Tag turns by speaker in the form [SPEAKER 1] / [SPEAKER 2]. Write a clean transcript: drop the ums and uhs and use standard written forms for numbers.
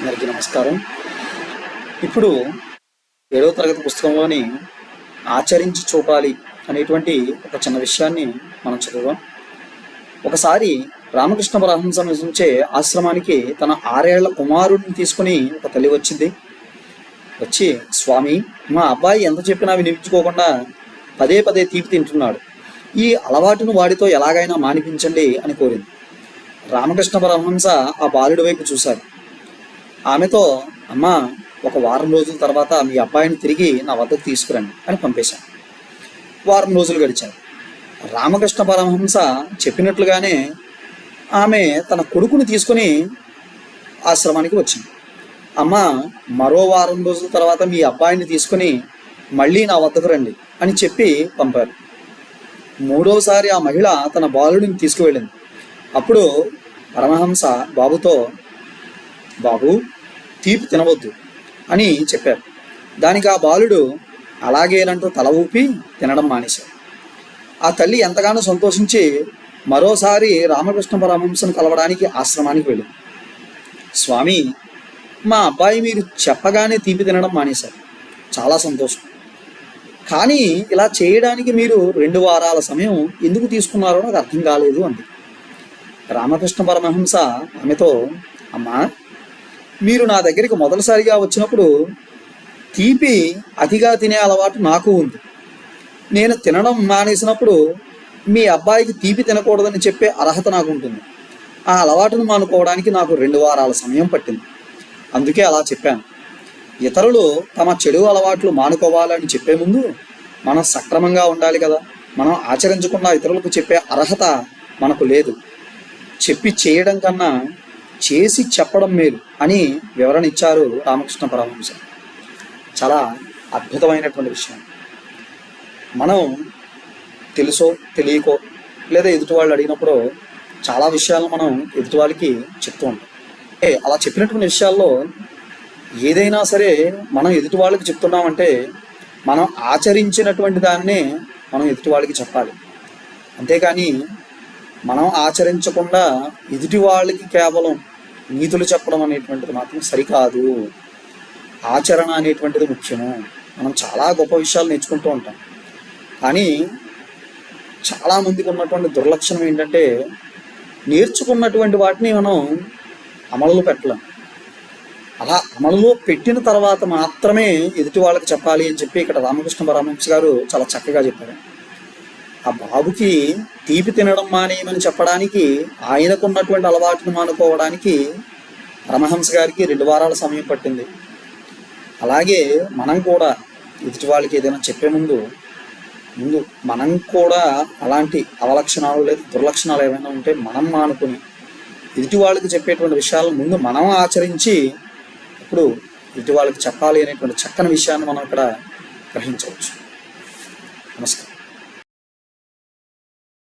[SPEAKER 1] అందరికీ నమస్కారం. ఇప్పుడు 7వ తరగతి పుస్తకంలోని ఆచరించి చూపాలి అనేటువంటి ఒక చిన్న విషయాన్ని మనం చదువుదాం. ఒకసారి రామకృష్ణ పరమహంస నివసించే ఆశ్రమానికి తన 6 ఏళ్ల కుమారుడిని తీసుకుని ఒక తల్లి వచ్చింది. వచ్చి, స్వామి, మా అబ్బాయి ఎంత చెప్పినా వినిపించుకోకుండా పదే పదే తీపి తింటున్నాడు. ఈ అలవాటును వాడితో ఎలాగైనా మానిపించండి అని కోరింది. రామకృష్ణ పరమహంస ఆ బాలుడి వైపు చూశారు. ఆమెతో, అమ్మా, ఒక వారం రోజుల తర్వాత మీ అబ్బాయిని తిరిగి నా వద్దకు తీసుకురండి అని పంపేశాను. వారం రోజులు గడిచారు. రామకృష్ణ పరమహంస చెప్పినట్లుగానే ఆమె తన కొడుకుని తీసుకుని ఆశ్రమానికి వచ్చింది. అమ్మా, మరో వారం రోజుల తర్వాత మీ అబ్బాయిని తీసుకుని మళ్ళీ నా వద్దకు రండి అని చెప్పి పంపారు. 3వసారి ఆ మహిళ తన బాలుడిని తీసుకువెళ్ళింది. అప్పుడు పరమహంస బాబుతో, బాబు, తీపి తినవద్దు అని చెప్పారు. దానికి ఆ బాలుడు అలాగేనంటూ తల ఊపి తినడం మానేశాడు. ఆ తల్లి ఎంతగానో సంతోషించి మరోసారి రామకృష్ణ పరమహంసను కలవడానికి ఆశ్రమానికి వెళ్ళింది. స్వామి, మా అబ్బాయి మీరు చెప్పగానే తీపి తినడం మానేశారు. చాలా సంతోషం. కానీ ఇలా చేయడానికి మీరు 2 వారాల సమయం ఎందుకు తీసుకున్నారో నాకు అర్థం కాలేదు అంది. రామకృష్ణ పరమహంస ఆమెతో, అమ్మా, మీరు నా దగ్గరికి మొదటిసారిగా వచ్చినప్పుడు తీపి అతిగా తినే అలవాటు నాకు ఉంది. నేను తినడం మానేసినప్పుడు మీ అబ్బాయికి తీపి తినకూడదని చెప్పే అర్హత నాకు ఉంటుంది. ఆ అలవాటును మానుకోవడానికి నాకు 2 వారాల సమయం పట్టింది. అందుకే అలా చెప్పాను. ఇతరులు తమ చెడు అలవాట్లు మానుకోవాలని చెప్పే ముందు మనం సక్రమంగా ఉండాలి కదా. మనం ఆచరించకుండా ఇతరులకు చెప్పే అర్హత మనకు లేదు. చెప్పి చేయడం కన్నా చేసి చెప్పడం మేలు అని వివరణ ఇచ్చారు రామకృష్ణ పరమహంస. చాలా అద్భుతమైనటువంటి విషయం. మనం తెలుసో తెలియకో లేదా ఎదుటి వాళ్ళు అడిగినప్పుడు చాలా విషయాలను మనం ఎదుటి వాళ్ళకి చెప్తూ ఉంటాం. అలా చెప్పినటువంటి విషయాల్లో ఏదైనా సరే మనం ఎదుటి వాళ్ళకి చెప్తున్నామంటే మనం ఆచరించినటువంటి దాన్నే మనం ఎదుటి వాళ్ళకి చెప్పాలి. అంతేకాని మనం ఆచరించకుండా ఎదుటి వాళ్ళకి కేవలం నీతులు చెప్పడం అనేటువంటిది మాత్రం సరికాదు. ఆచరణ అనేటువంటిది ముఖ్యము. మనం చాలా గొప్ప విషయాలు నేర్చుకుంటూ ఉంటాం. కానీ చాలామందికి ఉన్నటువంటి దుర్లక్షణం ఏంటంటే నేర్చుకున్నటువంటి వాటిని మనం అమలులో పెట్టలేం. అలా అమలులో పెట్టిన తర్వాత మాత్రమే ఎదుటి వాళ్ళకి చెప్పాలి అని చెప్పి ఇక్కడ రామకృష్ణ పరమహంస గారు చాలా చక్కగా చెప్పారు. ఆ బాబుకి తీపి తినడం మానేయమని చెప్పడానికి, ఆయనకున్నటువంటి అలవాటును మానుకోవడానికి పరమహంస గారికి 2 వారాల సమయం పట్టింది. అలాగే మనం కూడా ఎదుటి వాళ్ళకి ఏదైనా చెప్పే ముందు మనం కూడా అలాంటి అవలక్షణాలు లేదా దుర్లక్షణాలు ఏమైనా ఉంటే మనం మానుకుని ఎదుటి వాళ్ళకి చెప్పేటువంటి విషయాలను ముందు మనం ఆచరించి ఇప్పుడు ఎదుటి వాళ్ళకి చెప్పాలి అనేటువంటి చక్కని విషయాన్ని మనం ఇక్కడ గ్రహించవచ్చు. నమస్కారం.